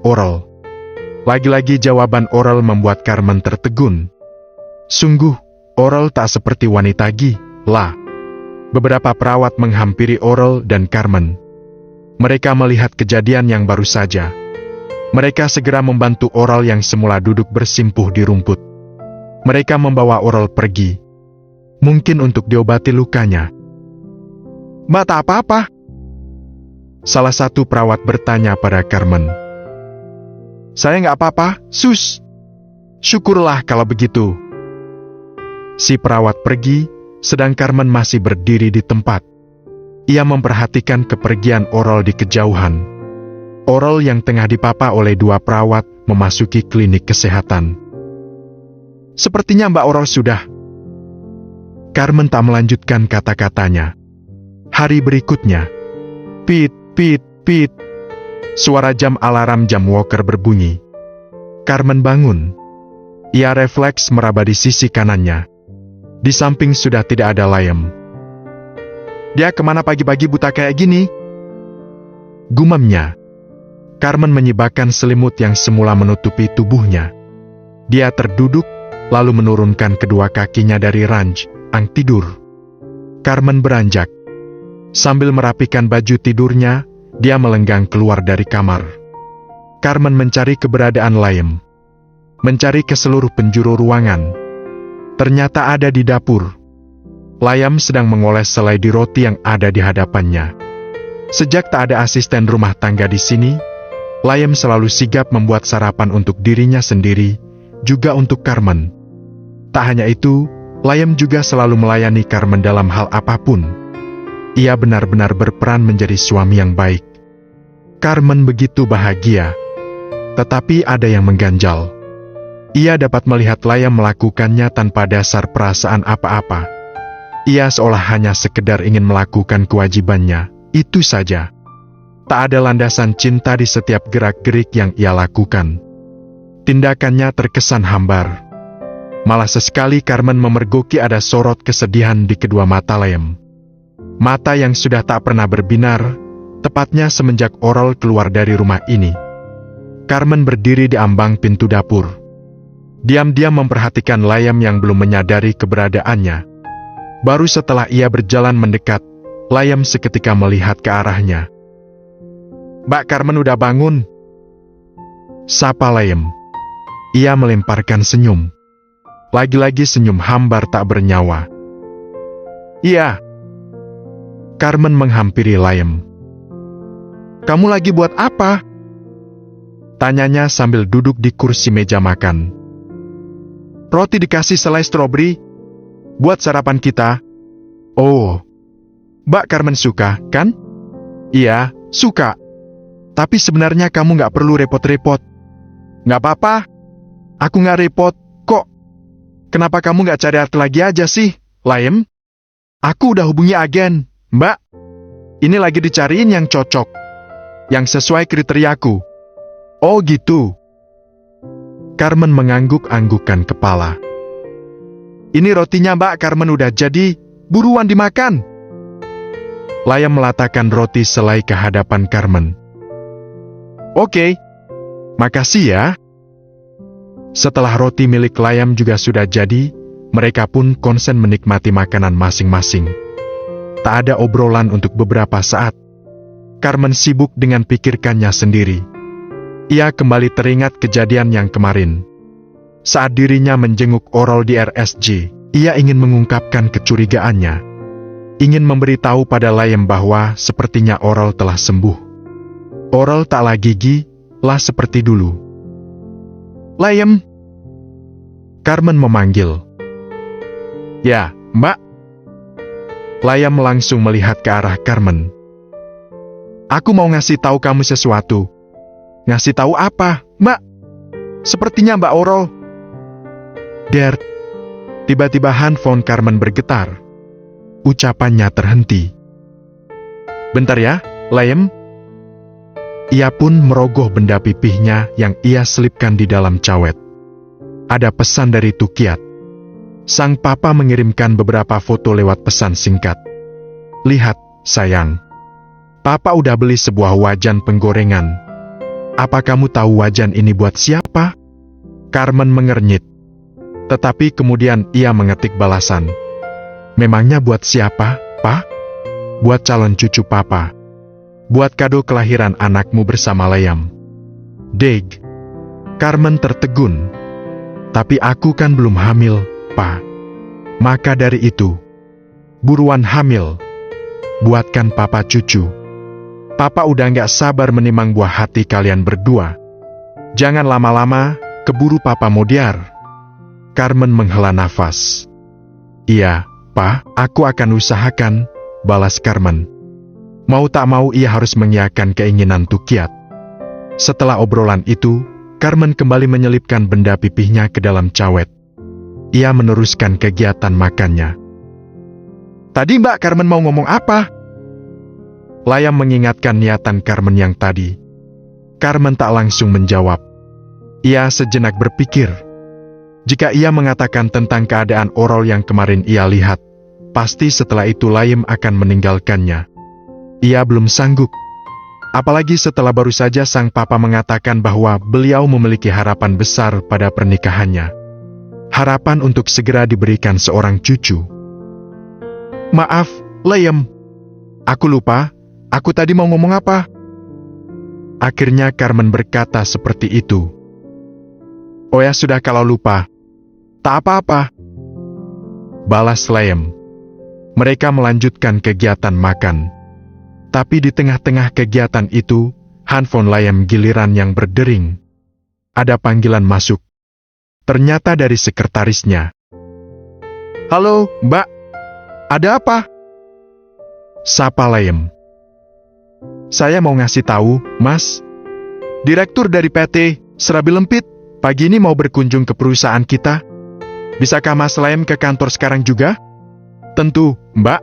Oral. Lagi-lagi jawaban Oral membuat Carmen tertegun. Sungguh, Oral tak seperti wanita gila. Beberapa perawat menghampiri Oral dan Carmen. Mereka melihat kejadian yang baru saja. Mereka segera membantu Oral yang semula duduk bersimpuh di rumput. Mereka membawa Oral pergi. Mungkin untuk diobati lukanya. "Mbak tak apa-apa?" Salah satu perawat bertanya pada Carmen. "Saya nggak apa-apa, Sus." "Syukurlah kalau begitu." Si perawat pergi, sedang Carmen masih berdiri di tempat. Ia memperhatikan kepergian Oral di kejauhan. Oral yang tengah dipapa oleh dua perawat memasuki klinik kesehatan. "Sepertinya Mbak Oral sudah..." Carmen tak melanjutkan kata-katanya. Hari berikutnya, pit, pit, pit. Suara jam alarm jam Walker berbunyi. Carmen bangun. Ia refleks meraba di sisi kanannya. Di samping sudah tidak ada Liam. "Dia kemana pagi-pagi buta kayak gini?" gumamnya. Carmen menyibakkan selimut yang semula menutupi tubuhnya. Dia terduduk, lalu menurunkan kedua kakinya dari ranjang tidur. Carmen beranjak. Sambil merapikan baju tidurnya, dia melenggang keluar dari kamar. Carmen mencari keberadaan Liam. Mencari ke seluruh penjuru ruangan. Ternyata ada di dapur. Liam sedang mengoles selai di roti yang ada di hadapannya. Sejak tak ada asisten rumah tangga di sini, Liam selalu sigap membuat sarapan untuk dirinya sendiri, juga untuk Carmen. Tak hanya itu, Liam juga selalu melayani Carmen dalam hal apapun. Ia benar-benar berperan menjadi suami yang baik. Carmen begitu bahagia. Tetapi ada yang mengganjal. Ia dapat melihat Liam melakukannya tanpa dasar perasaan apa-apa. Ia seolah hanya sekedar ingin melakukan kewajibannya, itu saja. Tak ada landasan cinta di setiap gerak-gerik yang ia lakukan. Tindakannya terkesan hambar. Malah sesekali Carmen memergoki ada sorot kesedihan di kedua mata Liam. Mata yang sudah tak pernah berbinar, tepatnya semenjak Oral keluar dari rumah ini. Carmen berdiri di ambang pintu dapur. Diam-diam memperhatikan Liam yang belum menyadari keberadaannya. Baru setelah ia berjalan mendekat, Liam seketika melihat ke arahnya. "Mbak Carmen udah bangun?" sapa Liam. Ia melemparkan senyum. Lagi-lagi senyum hambar tak bernyawa. "Iya." Carmen menghampiri Liam. "Kamu lagi buat apa?" tanyanya sambil duduk di kursi meja makan. "Roti dikasih selai stroberi. Buat sarapan kita." "Oh, Mbak Carmen suka, kan?" "Iya, suka. Tapi sebenarnya kamu nggak perlu repot-repot." "Nggak apa-apa. Aku nggak repot, kok. Kenapa kamu nggak cari arti lagi aja sih, Liam?" "Aku udah hubungi agen, Mbak. Ini lagi dicariin yang cocok. Yang sesuai kriteriaku." "Oh gitu." Carmen mengangguk-anggukkan kepala. "Ini rotinya Mbak Carmen udah jadi, buruan dimakan." Liam meletakkan roti selai ke hadapan Carmen. "Oke, makasih ya." Setelah roti milik Liam juga sudah jadi, mereka pun konsen menikmati makanan masing-masing. Tak ada obrolan untuk beberapa saat. Carmen sibuk dengan pikirkannya sendiri. Ia kembali teringat kejadian yang kemarin. Saat dirinya menjenguk Oral di RSJ, ia ingin mengungkapkan kecurigaannya. Ingin memberitahu pada Liam bahwa sepertinya Oral telah sembuh. Oral tak lagi gila seperti dulu. "Liam!" Carmen memanggil. "Ya, Mbak." Liam langsung melihat ke arah Carmen. "Aku mau ngasih tahu kamu sesuatu." "Ngasih tahu apa, Mbak?" "Sepertinya Mbak Oral..." "Dert." Tiba-tiba handphone Carmen bergetar. Ucapannya terhenti. "Bentar ya, Liam." Ia pun merogoh benda pipihnya yang ia selipkan di dalam cawet. Ada pesan dari Tukiat. Sang papa mengirimkan beberapa foto lewat pesan singkat. "Lihat, sayang. Papa udah beli sebuah wajan penggorengan. Apa kamu tahu wajan ini buat siapa? Carmen mengernyit. Tetapi kemudian ia mengetik balasan. Memangnya buat siapa, Pak? Buat calon cucu Papa. Buat kado kelahiran anakmu bersama Liam. Deg. Carmen tertegun. Tapi aku kan belum hamil, Pak. Maka dari itu, buruan hamil. Buatkan Papa cucu. Papa udah gak sabar menimang buah hati kalian berdua. Jangan lama-lama, keburu Papa modiar. Carmen menghela nafas. Iya, Pak, aku akan usahakan, balas Carmen. Mau tak mau ia harus mengiyakan keinginan Tukiat. Setelah obrolan itu, Carmen kembali menyelipkan benda pipihnya ke dalam cawet. Ia meneruskan kegiatan makannya. Tadi Mbak Carmen mau ngomong apa? Liam mengingatkan niatan Carmen yang tadi. Carmen tak langsung menjawab. Ia sejenak berpikir. Jika ia mengatakan tentang keadaan Orol yang kemarin ia lihat, pasti setelah itu Liam akan meninggalkannya. Ia belum sanggup. Apalagi setelah baru saja sang papa mengatakan bahwa beliau memiliki harapan besar pada pernikahannya. Harapan untuk segera diberikan seorang cucu. Maaf, Liam. Aku lupa. Aku tadi mau ngomong apa? Akhirnya Carmen berkata seperti itu. Oh ya sudah kalau lupa. Tak apa-apa. Balas Liam. Mereka melanjutkan kegiatan makan. Tapi di tengah-tengah kegiatan itu, handphone Liam giliran yang berdering. Ada panggilan masuk. Ternyata dari sekretarisnya. Halo, Mbak. Ada apa? Sapa Liam. Saya mau ngasih tahu, Mas. Direktur dari PT Serabi Lempit pagi ini mau berkunjung ke perusahaan kita. Bisakah Mas Liam ke kantor sekarang juga? Tentu, Mbak.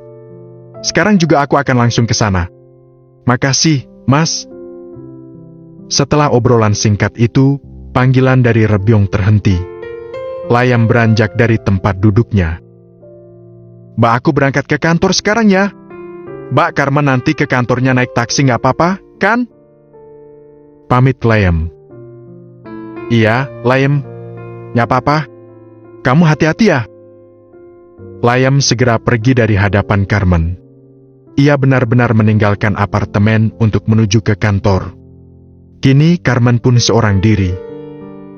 Sekarang juga aku akan langsung ke sana. Makasih, Mas. Setelah obrolan singkat itu, panggilan dari Rebyong terhenti. Liam beranjak dari tempat duduknya. Mbak, aku berangkat ke kantor sekarang ya. Mbak Carmen nanti ke kantornya naik taksi nggak apa-apa, kan? Pamit Liam. Iya, Liam. Nggak apa-apa. Kamu hati-hati ya. Liam segera pergi dari hadapan Carmen. Ia benar-benar meninggalkan apartemen untuk menuju ke kantor. Kini Carmen pun seorang diri.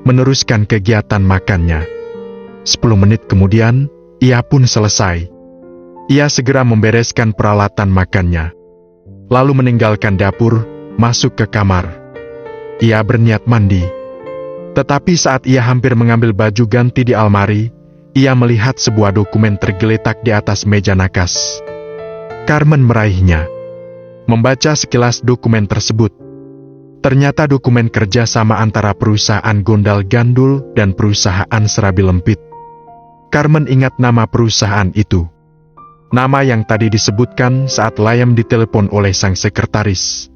Meneruskan kegiatan makannya. 10 menit kemudian, ia pun selesai. Ia segera membereskan peralatan makannya. Lalu meninggalkan dapur, masuk ke kamar. Ia berniat mandi. Tetapi saat ia hampir mengambil baju ganti di almari, ia melihat sebuah dokumen tergeletak di atas meja nakas. Carmen meraihnya. Membaca sekilas dokumen tersebut. Ternyata dokumen kerjasama antara perusahaan Gondal Gandul dan perusahaan Serabi Lempit. Carmen ingat nama perusahaan itu. Nama yang tadi disebutkan saat Liam ditelepon oleh sang sekretaris.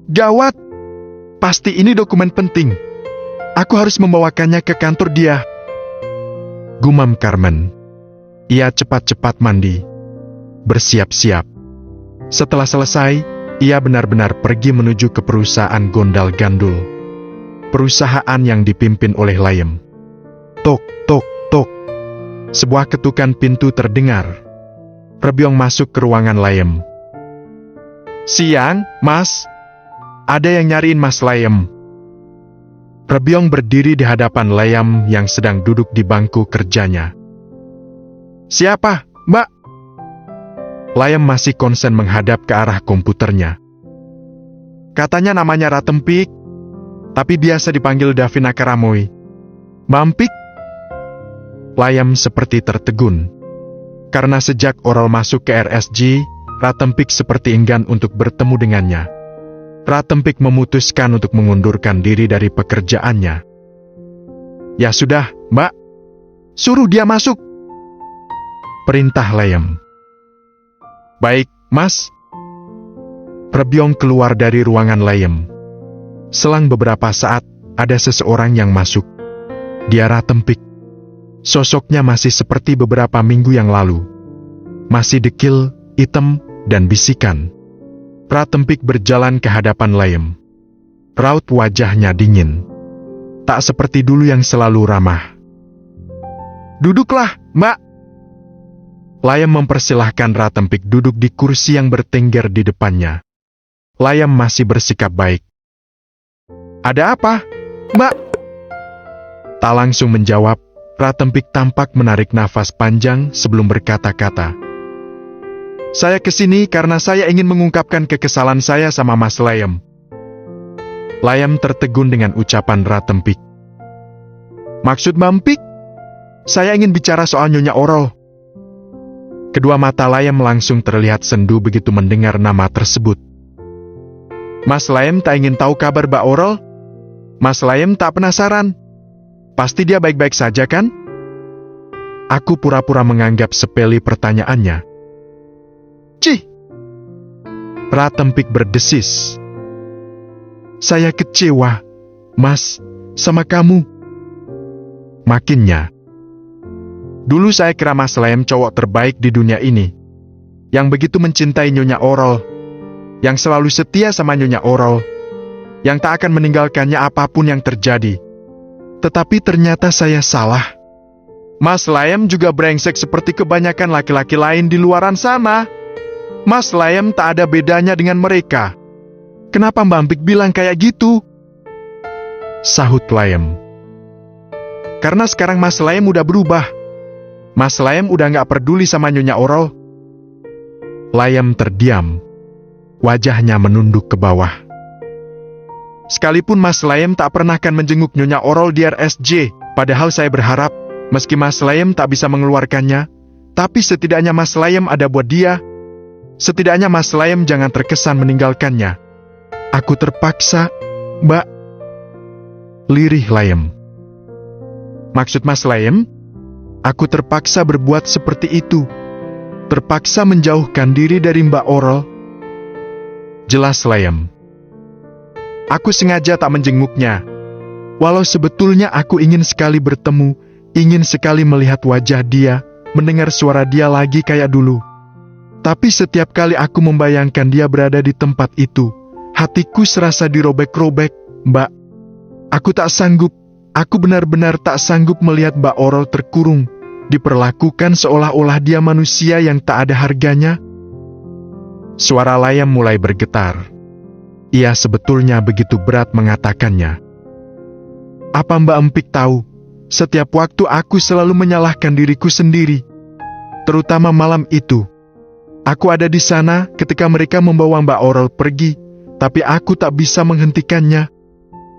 Gawat! Pasti ini dokumen penting. Aku harus membawakannya ke kantor dia. Gumam Carmen. Ia cepat-cepat mandi. Bersiap-siap. Setelah selesai, ia benar-benar pergi menuju ke perusahaan Gondal Gandul. Perusahaan yang dipimpin oleh Liam. Tok, tok, tok. Sebuah ketukan pintu terdengar. Rebyong masuk ke ruangan Liam. Siang, Mas. Ada yang nyariin Mas Liam. Rebyong berdiri di hadapan Liam yang sedang duduk di bangku kerjanya. Siapa, Mbak? Liam masih konsen menghadap ke arah komputernya. Katanya namanya Ratempik, tapi biasa dipanggil Davina Karamoy. Mampik? Liam seperti tertegun. Karena sejak Orol masuk ke RSG, Ratempik seperti enggan untuk bertemu dengannya. Ratempik memutuskan untuk mengundurkan diri dari pekerjaannya. Ya sudah, Mbak. Suruh dia masuk. Perintah Liam. Baik, Mas. Rebyong keluar dari ruangan Liam. Selang beberapa saat, ada seseorang yang masuk. Dia Ratempik. Sosoknya masih seperti beberapa minggu yang lalu. Masih dekil, hitam, dan bisikan. Ratempik berjalan ke hadapan Liam. Raut wajahnya dingin. Tak seperti dulu yang selalu ramah. "Duduklah, Mbak." Layam mempersilahkan Ratempik duduk di kursi yang bertengger di depannya. Layam masih bersikap baik. "Ada apa, Mbak?" Tak langsung menjawab, Ratempik tampak menarik nafas panjang sebelum berkata-kata. "Saya kesini karena saya ingin mengungkapkan kekesalan saya sama Mas Layam." Layam tertegun dengan ucapan Ratempik. "Maksud Mbak Empik? Saya ingin bicara soal Nyonya Orol." Kedua mata Layam langsung terlihat sendu begitu mendengar nama tersebut. "Mas Layam tak ingin tahu kabar Mbak Orol? Mas Layam tak penasaran? Pasti dia baik-baik saja kan?" Aku pura-pura menganggap sepele pertanyaannya. "Cih!" Ratempik berdesis. "Saya kecewa, Mas, sama kamu." Makinnya. "Dulu saya kira Mas Layam cowok terbaik di dunia ini. Yang begitu mencintai Nyonya Orol. Yang selalu setia sama Nyonya Orol. Yang tak akan meninggalkannya apapun yang terjadi. Tetapi ternyata saya salah. Mas Layam juga brengsek seperti kebanyakan laki-laki lain di luaran sana. Mas Layam tak ada bedanya dengan mereka. Kenapa Mbak Empik bilang kayak gitu?" Sahut Layam. "Karena sekarang Mas Layam udah berubah. Mas Layam udah gak peduli sama Nyonya Orol." Layam terdiam. Wajahnya menunduk ke bawah. "Sekalipun Mas Layam tak pernah kan menjenguk Nyonya Orol di RSJ, padahal saya berharap, meski Mas Layam tak bisa mengeluarkannya, tapi setidaknya Mas Layam ada buat dia. Setidaknya Mas Layam jangan terkesan meninggalkannya." "Aku terpaksa, Mbak." Lirih Layam. "Maksud Mas Layam? Aku terpaksa berbuat seperti itu. Terpaksa menjauhkan diri dari Mbak Orol." Jelas Layam. "Aku sengaja tak menjenguknya. Walau sebetulnya aku ingin sekali bertemu, ingin sekali melihat wajah dia, mendengar suara dia lagi kayak dulu. Tapi setiap kali aku membayangkan dia berada di tempat itu, hatiku serasa dirobek-robek, Mbak. Aku tak sanggup, aku benar-benar tak sanggup melihat Mbak Orol terkurung, diperlakukan seolah-olah dia manusia yang tak ada harganya." Suara Layam mulai bergetar. Ia sebetulnya begitu berat mengatakannya. "Apa Mbak Empik tahu, setiap waktu aku selalu menyalahkan diriku sendiri. Terutama malam itu. Aku ada di sana ketika mereka membawa Mbak Orol pergi, tapi aku tak bisa menghentikannya.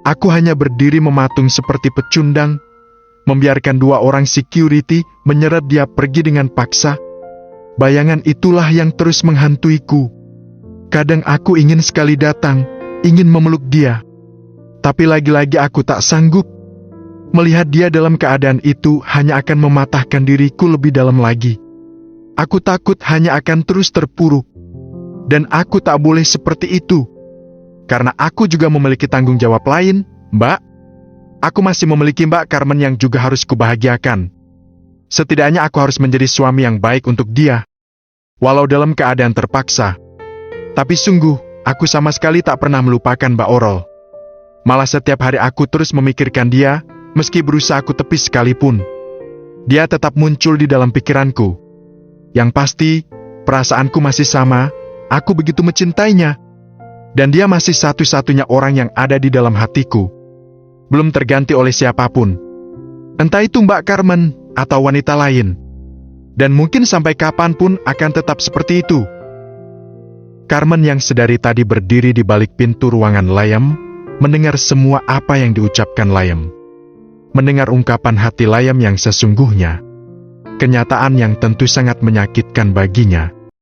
Aku hanya berdiri mematung seperti pecundang, membiarkan dua orang security menyeret dia pergi dengan paksa. Bayangan itulah yang terus menghantuiku. Kadang aku ingin sekali datang, ingin memeluk dia. Tapi lagi-lagi aku tak sanggup. Melihat dia dalam keadaan itu hanya akan mematahkan diriku lebih dalam lagi. Aku takut hanya akan terus terpuruk. Dan aku tak boleh seperti itu. Karena aku juga memiliki tanggung jawab lain, Mbak. Aku masih memiliki Mbak Carmen yang juga harus kubahagiakan. Setidaknya aku harus menjadi suami yang baik untuk dia. Walau dalam keadaan terpaksa. Tapi sungguh, aku sama sekali tak pernah melupakan Mbak Orol. Malah setiap hari aku terus memikirkan dia, meski berusaha aku tepis sekalipun. Dia tetap muncul di dalam pikiranku. Yang pasti, perasaanku masih sama, aku begitu mencintainya. Dan dia masih satu-satunya orang yang ada di dalam hatiku. Belum terganti oleh siapapun. Entah itu Mbak Carmen, atau wanita lain. Dan mungkin sampai kapanpun akan tetap seperti itu." Carmen yang sedari tadi berdiri di balik pintu ruangan Layam, mendengar semua apa yang diucapkan Layam. Mendengar ungkapan hati Layam yang sesungguhnya. Kenyataan yang tentu sangat menyakitkan baginya.